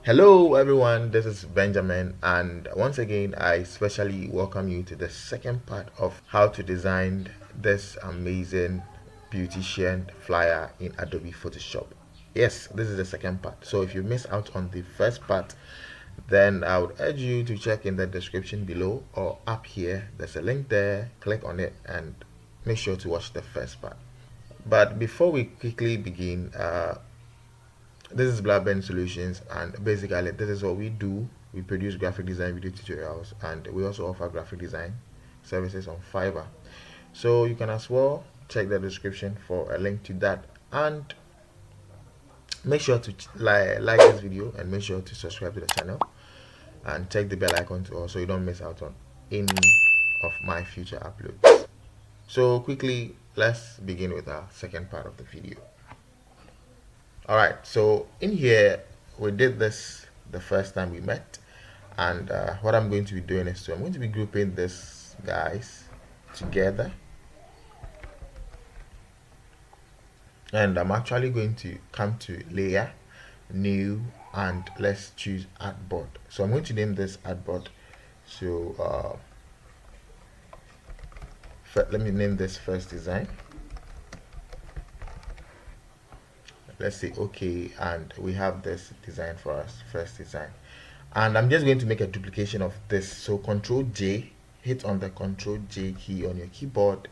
Hello everyone, this is Benjamin, and once again I especially welcome you to the second part of how to design this amazing beautician flyer in Adobe Photoshop. Yes, this is the second part. So if you miss out on the first part, then I would urge you to check in the description below or up here. There's a link there. Click on it and make sure to watch the first part. But before we quickly begin, this is BlabenSolutions, and basically this is what we do. We produce graphic design video tutorials, and we also offer graphic design services on Fiverr. So you can as well check the description for a link to that, and make sure to like this video and make sure to subscribe to the channel and check the bell icon to also you don't miss out on any of my future uploads. So quickly, let's begin with our second part of the video. All right, so in here we did this the first time we met, and what I'm going to be doing is I'm going to be grouping this guys together, and I'm actually going to come to layer, new, and let's choose artboard. So I'm going to name this artboard. So let me name this first design. Let's say okay, and we have this design for us, first design, and I'm just going to make a duplication of this. So Control J, hit on the Control J key on your keyboard,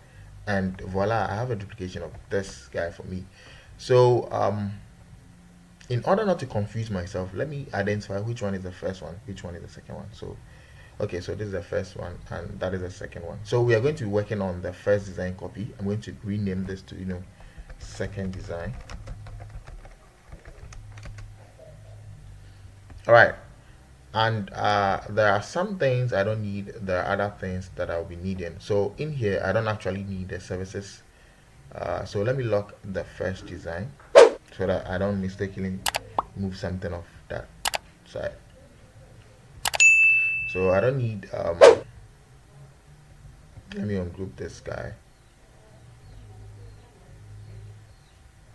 and voila, I have a duplication of this guy for me. So in order not to confuse myself, let me identify which one is the first one, which one is the second one. So okay, so this is the first one and that is the second one. So we are going to be working on the first design copy. I'm going to rename this to second design. All right, and there are some things I don't need. There are other things that I'll be needing. So in here I don't actually need the services. So let me lock the first design so that I don't mistakenly move something off that side. So I don't need let me ungroup this guy.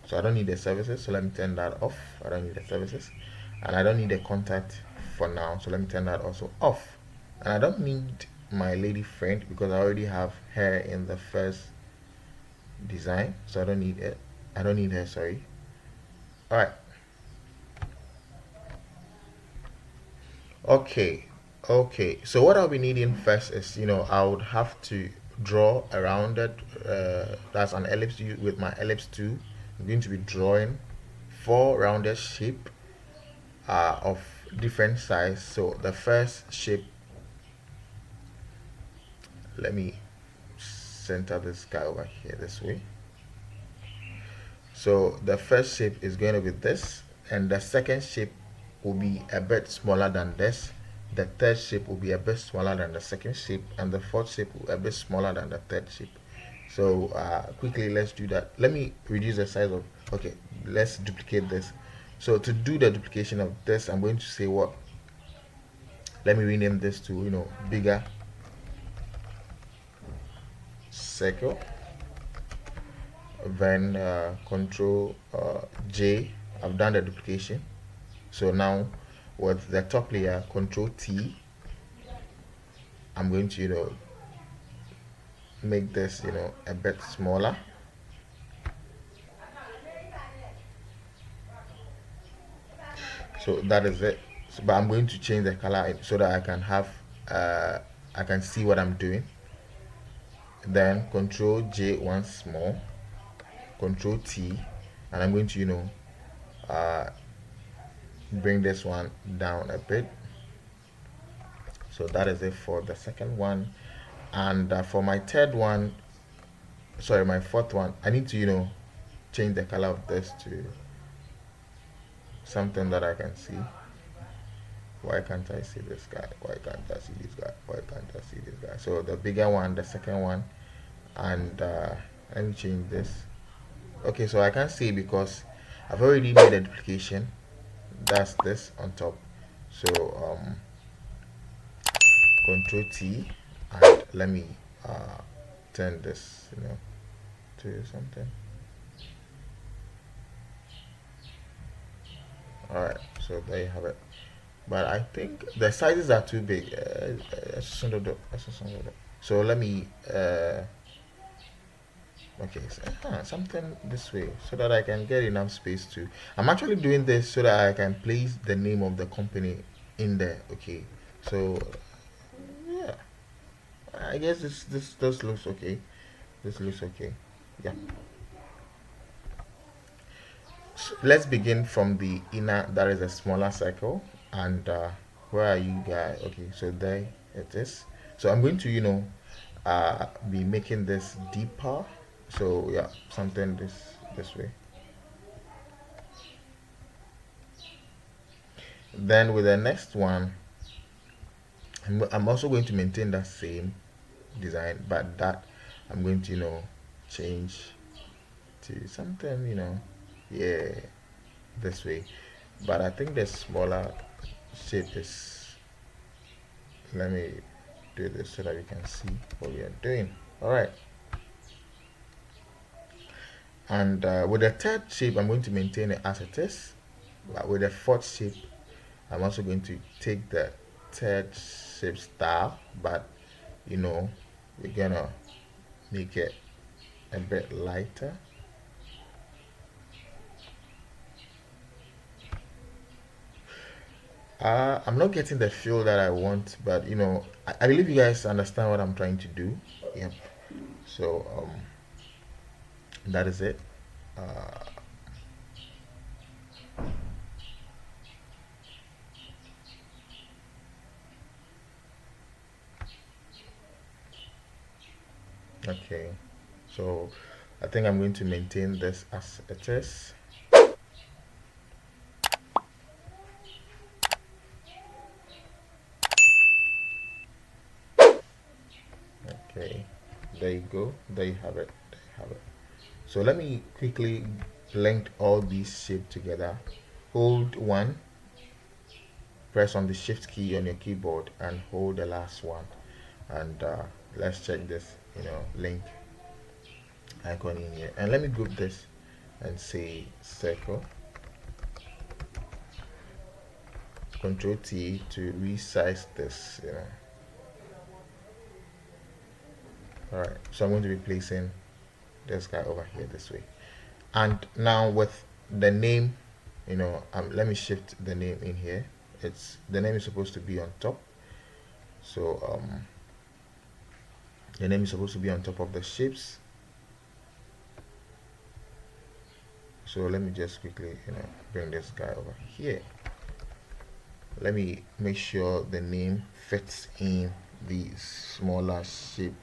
So I don't need the services, so let me turn that off. I don't need the services, and I don't need a contact for now, so let me turn that also off. And I don't need my lady friend because I already have her in the first design, so I don't need it. I don't need her, sorry. All right. Okay, so what I'll be needing first is I would have to draw around it. That's an ellipse with my ellipse tool. I'm going to be drawing four rounded shape of different size. So the first shape, let me center this guy over here this way. So the first shape is going to be this, and the second shape will be a bit smaller than this. The third shape will be a bit smaller than the second shape, and the fourth shape will be a bit smaller than the third shape. So quickly, let's do that. Let me reduce the size of, okay, let's duplicate this. So to do the duplication of this, I'm going to say what? Let me rename this to bigger circle. Then Control J, I've done the duplication. So now with the top layer, Control T, I'm going to make this a bit smaller. So that is it. So, but I'm going to change the color so that I can have I can see what I'm doing. Then Control J once more, Control T, and I'm going to bring this one down a bit. So that is it for the second one, and for my third one, sorry, my fourth one, I need to change the color of this to something that I can see. Why can't I see this guy? Why can't I see this guy? Why can't I see this guy? So the bigger one, the second one, and let me change this. Okay, so I can't see because I've already made a duplication. That's this on top. So Control T, and let me turn this to something. Alright, so there you have it. but I think the sizes are too big. So let me okay, so, something this way so that I can get enough space to. I'm actually doing this so that I can place the name of the company in there. Okay, so yeah, I guess this looks okay. This looks okay. Yeah. So let's begin from the inner. That is a smaller circle, and where are you guys? Okay, so there it is. So I'm going to be making this deeper. So yeah, something this way. Then with the next one, I'm also going to maintain that same design, but that I'm going to change to something yeah, this way. But I think the smaller shape is, let me do this so that we can see what we are doing. All right. And with the third shape, I'm going to maintain it as it is. But with the fourth shape, I'm also going to take the third shape style, but we're gonna make it a bit lighter. I'm not getting the feel that I want, but I believe you guys understand what I'm trying to do. Yep. So that is it. Uh, okay. So I think I'm going to maintain this as it is. Okay. There you go. There you have it. There you have it. So let me quickly link all these shapes together. Hold one, press on the shift key on your keyboard and hold the last one. And let's check this, link icon in here. And let me group this and say circle. Control T to resize this, Alright, so I'm going to be placing this guy over here this way. And now with the name, let me shift the name in here. The name is supposed to be on top. So the name is supposed to be on top of the shapes. So let me just quickly bring this guy over here. Let me make sure the name fits in the smaller shape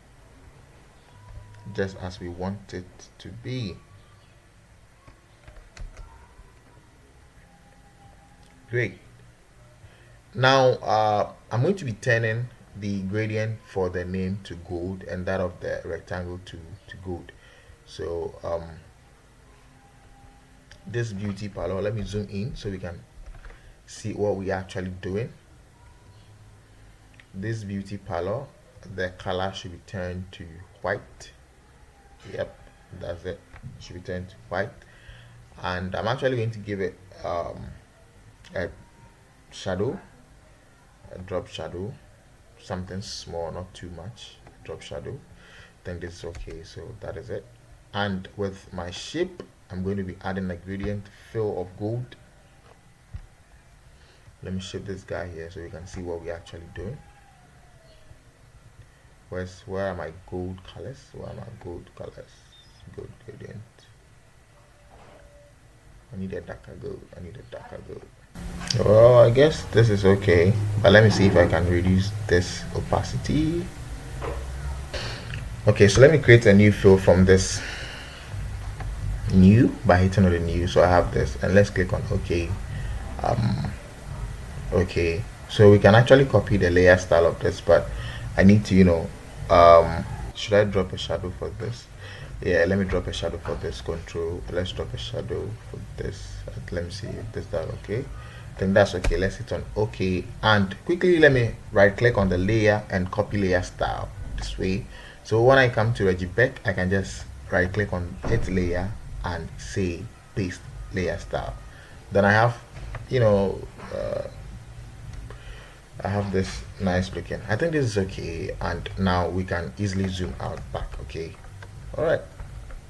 just as we want it to be. Great. Now I'm going to be turning the gradient for the name to gold and that of the rectangle to gold. So this beauty parlor, let me zoom in so we can see what we are actually doing. This beauty parlor, the color should be turned to white. Yep, that's it. It should be turned to white. And I'm actually going to give it a shadow, a drop shadow, something small, not too much. Drop shadow. I think this is okay. So that is it. And with my shape, I'm going to be adding a gradient fill of gold. Let me shift this guy here so you can see what we're actually doing. Where are my gold colors? Where are my gold colors? Gold gradient. I need a darker gold. I need a darker gold. Well, I guess this is okay, but let me see if I can reduce this opacity. Okay, so let me create a new fill from this new by hitting on the new. So I have this, and let's click on OK. Okay, so we can actually copy the layer style of this, but I need to should I drop a shadow for this? Yeah, let me drop a shadow for this. Control, let's drop a shadow for this. Let me see if this that okay. I think that's okay. Let's hit on OK, and quickly let me right click on the layer and copy layer style this way. So when I come to Regibec, I can just right click on its layer and say paste layer style. Then I have I have this nice looking. I think this is okay, and now we can easily zoom out back. Okay, all right.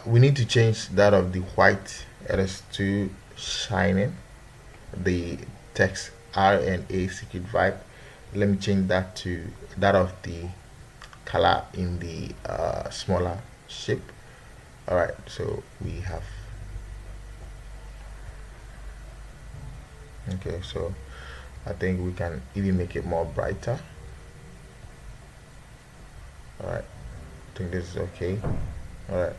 We need to change that of the white. It is too shining. The text R and A secret vibe. Let me change that to that of the color in the smaller shape. All right, so we have. Okay, so I think we can even make it more brighter. All right, I think this is okay. All right,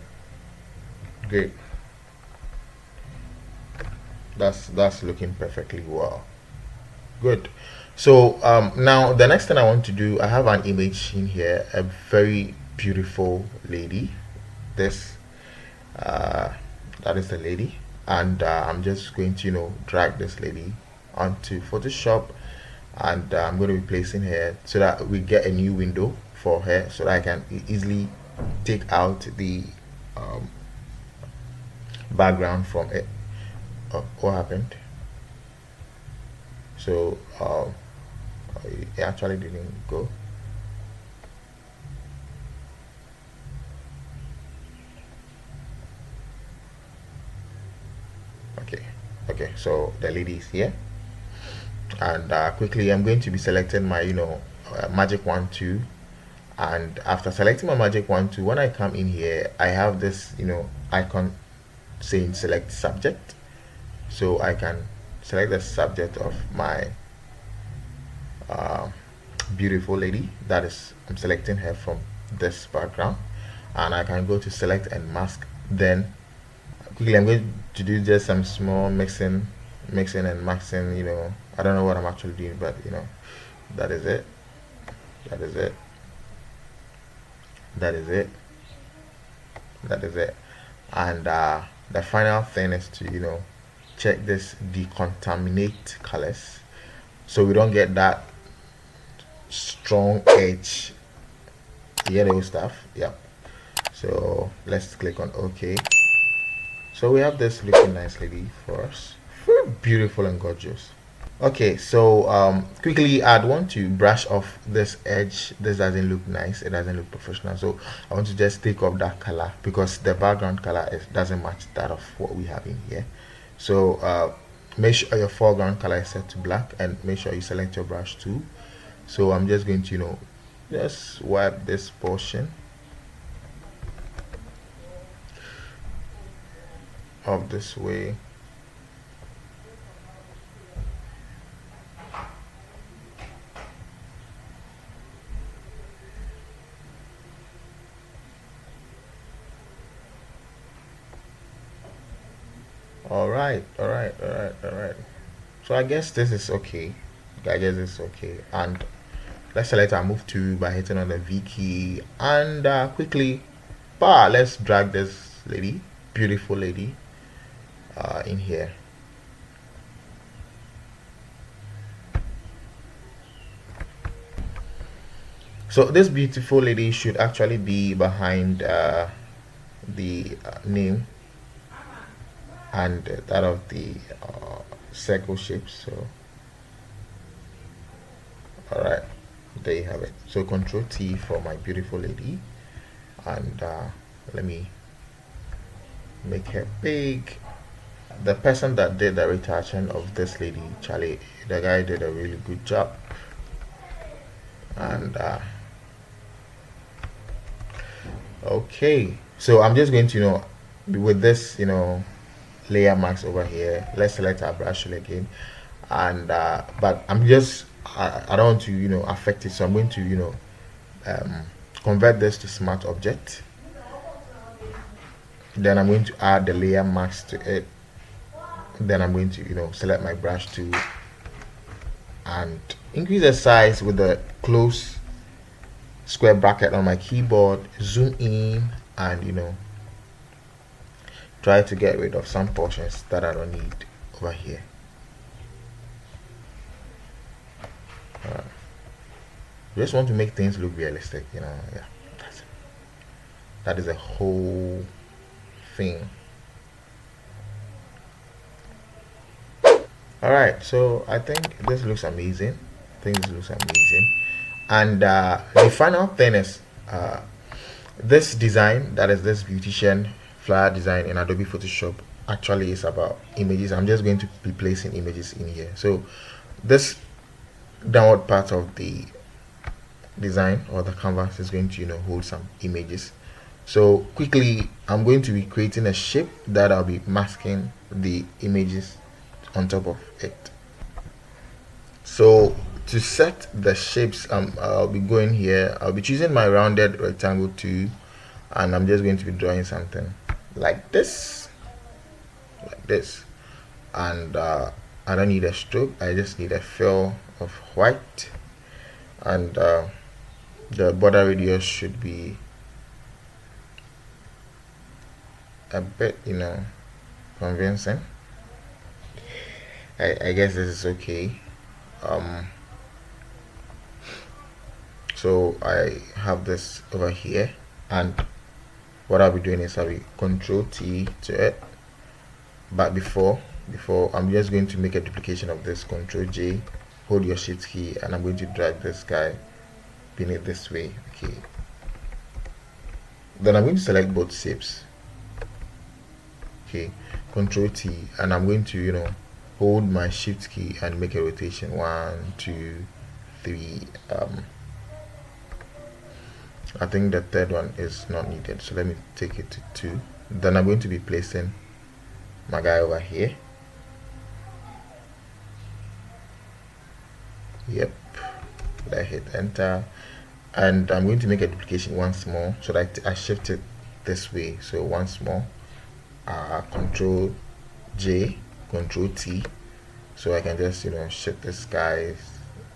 great. That's looking perfectly well. Good. So now the next thing I want to do, I have an image in here, a very beautiful lady. This uh, that is the lady, and I'm just going to drag this lady onto Photoshop, and I'm going to be placing her so that we get a new window for her, so that I can easily take out the um, background from it. Oh, what happened? So it actually didn't go. Okay, so the lady is here, and quickly I'm going to be selecting my magic wand 2, and after selecting my magic wand 2, when I come in here, I have this icon saying select subject, so I can select the subject of my uh, beautiful lady. That is, I'm selecting her from this background, and I can go to select and mask. Then quickly I'm going to do just some small mixing and maxing. I don't know what I'm actually doing, but that is it, that is it, that is it, that is it. And the final thing is to check this decontaminate colors, so we don't get that strong edge yellow stuff. Yep. So let's click on OK. So we have this looking nice lady for us. Very beautiful and gorgeous. Okay, so quickly I'd want to brush off this edge. This doesn't look nice, it doesn't look professional, so I want to just take off that color because the background color doesn't match that of what we have in here. So make sure your foreground color is set to black, and make sure you select your brush tool. So I'm just going to just wipe this portion of this way. All right, all right, all right, all right. So I guess this is okay. I guess it's okay. And let's select our move to by hitting on the V key, and quickly, let's drag this lady, beautiful lady, in here. So this beautiful lady should actually be behind the name and that of the circle shape. So all right, there you have it. So Control T for my beautiful lady, and let me make her big. The person that did the retouching of this lady, Charlie, the guy did a really good job. And okay, so I'm just going to with this layer mask over here, let's select our brush tool again, and but I'm just I don't want to affect it, so I'm going to convert this to smart object. Then I'm going to add the layer mask to it. Then I'm going to select my brush tool and increase the size with the close square bracket on my keyboard, zoom in, and try to get rid of some portions that I don't need over here. Just want to make things look realistic, yeah, that's it. That is a whole thing. All right, so I think this looks amazing. Things looks amazing. And the final thing is this design, that is this Beautician flyer design in Adobe Photoshop, actually is about images. I'm just going to be placing images in here. So this downward part of the design or the canvas is going to hold some images. So quickly, I'm going to be creating a shape that I'll be masking the images on top of it. So to set the shapes, I'll be going here. I'll be choosing my rounded rectangle tool, and I'm just going to be drawing something like this, and I don't need a stroke. I just need a fill of white, and the border radius should be a bit convincing. I guess this is okay. So I have this over here, and what I'll be doing is I'll be Control T to it, but before I'm just going to make a duplication of this. Control J, hold your shift key, and I'm going to drag this guy beneath this way. Okay, then I'm going to select both shapes. Okay, Control T, and I'm going to hold my shift key and make a rotation. 1 2 3. I think the third one is not needed, so let me take it to 2. Then I'm going to be placing my guy over here. Yep, I hit enter, and I'm going to make a duplication once more, so that I shift it this way. So once more, Control J, Control T, so I can just shift this guy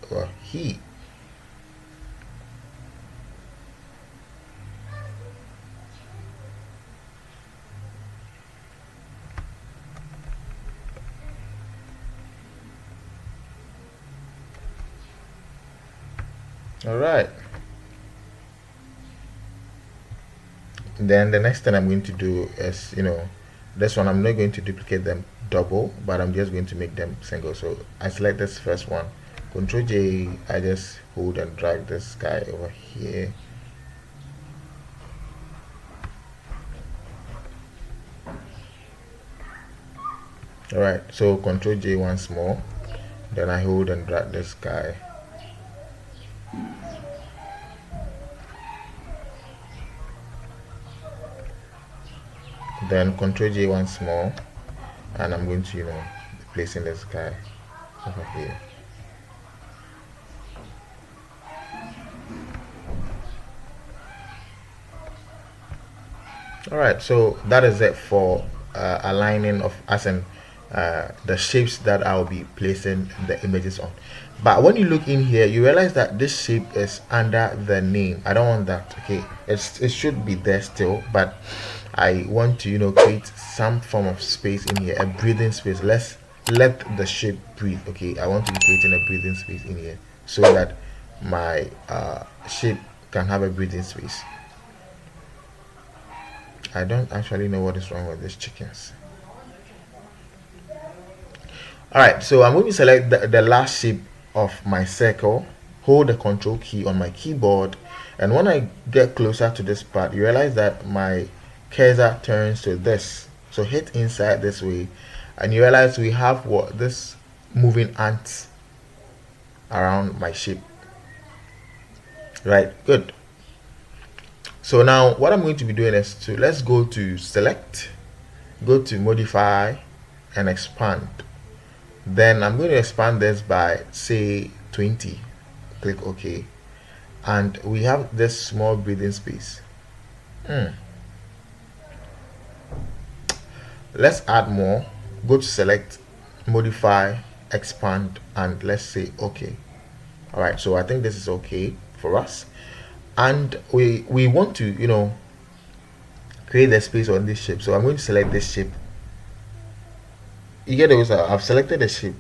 over here. All right, then the next thing I'm going to do is this one, I'm not going to duplicate them double, but I'm just going to make them single. So I select this first one, Control J, I just hold and drag this guy over here. All right, so Control J once more, then I hold and drag this guy. Then Control J once more, and I'm going to be placing this guy over here. All right, so that is it for aligning of the shapes that I'll be placing the images on. But when you look in here, you realize that this shape is under the name. I don't want that. Okay, it should be there still, but I want to create some form of space in here, a breathing space. Let the shape breathe. Okay, I want to be creating a breathing space in here so that my shape can have a breathing space. I don't actually know what is wrong with these chickens. Alright, so I'm going to select the last shape of my circle, hold the Control key on my keyboard, and when I get closer to this part, you realize that my cursor turns to this. So hit inside this way, and you realize we have this moving ants around my shape. Right, good. So now what I'm going to be doing is let's go to select, go to modify, and expand. Then I'm going to expand this by say 20. Click OK, and we have this small breathing space. Let's add more. Go to select, modify, expand, and let's say OK. All right, so I think this is okay for us, and we want to create the space on this shape. So I'm going to select this shape. You get those? I've selected the shape,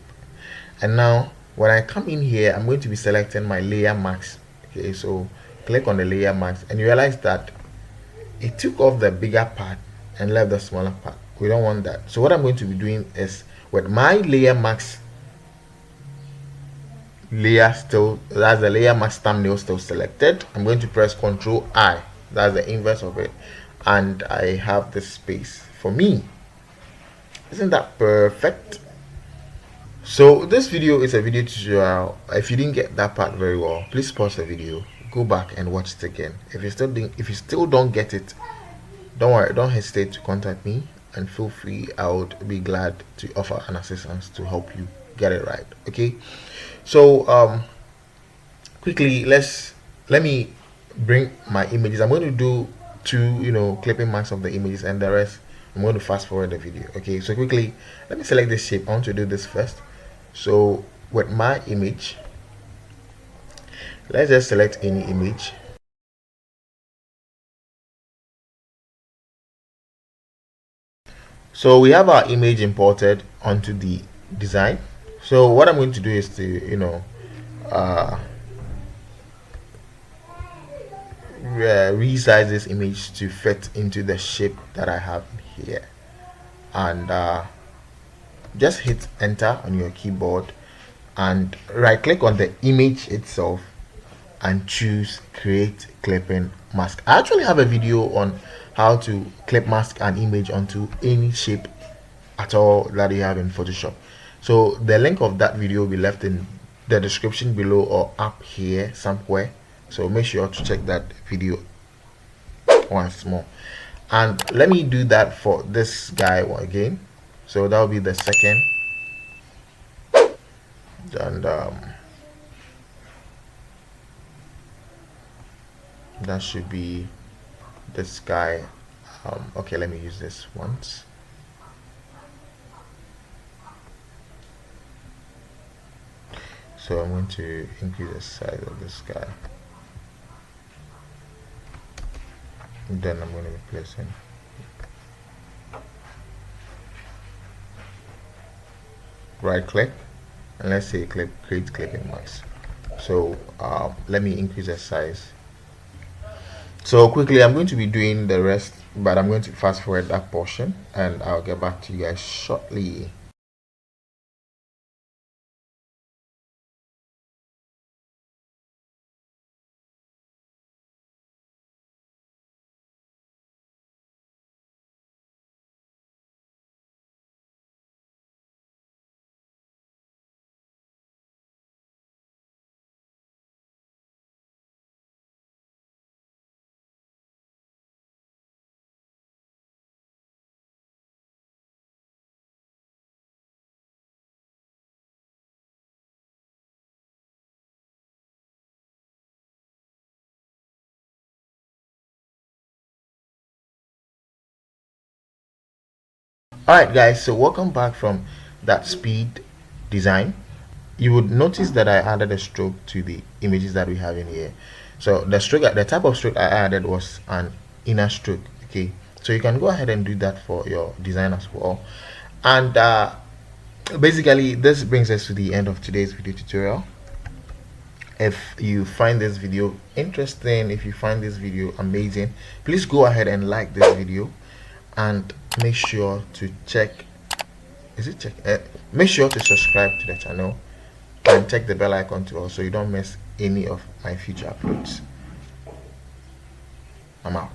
and now when I come in here, I'm going to be selecting my layer mask. Okay, so click on the layer mask, and you realize that it took off the bigger part and left the smaller part. We don't want that. So what I'm going to be doing is with my layer mask layer still, that's the layer mask thumbnail still selected. I'm going to press Ctrl I, that's the inverse of it, and I have this space for me. Isn't that perfect? So this video is a video tutorial. If you didn't get that part very well, please pause the video, go back and watch it again. If you still don't get it, don't worry, don't hesitate to contact me, and feel free. I would be glad to offer an assistance to help you get it right. Okay, so quickly, let me bring my images. I'm going to do two clipping marks of the images, and the rest I'm going to fast forward the video. Okay, so quickly, let me select this shape. I want to do this first. So with my image, let's just select any image. So we have our image imported onto the design. So what I'm going to do is to resize this image to fit into the shape that I have here, and just hit enter on your keyboard and right click on the image itself and choose create clipping mask. I actually have a video on how to clip mask an image onto any shape at all that you have in Photoshop. So the link of that video will be left in the description below or up here somewhere. So make sure to check that video once more. And let me do that for this guy again. So that will be the second, and that should be this guy. Okay, let me use this once. So I'm going to increase the size of this guy, and then I'm going to replace him. Right click and let's say create clipping mask. So let me increase the size. So quickly, I'm going to be doing the rest, but I'm going to fast forward that portion, and I'll get back to you guys shortly. Alright guys, so welcome back from that speed design. You would notice that I added a stroke to the images that we have in here. So the type of stroke I added was an inner stroke. Okay, so you can go ahead and do that for your design as well. And basically, this brings us to the end of today's video tutorial. If you find this video interesting, if you find this video amazing, please go ahead and like this video, and make sure to make sure to subscribe to the channel and check the bell icon too, so you don't miss any of my future uploads. I'm out.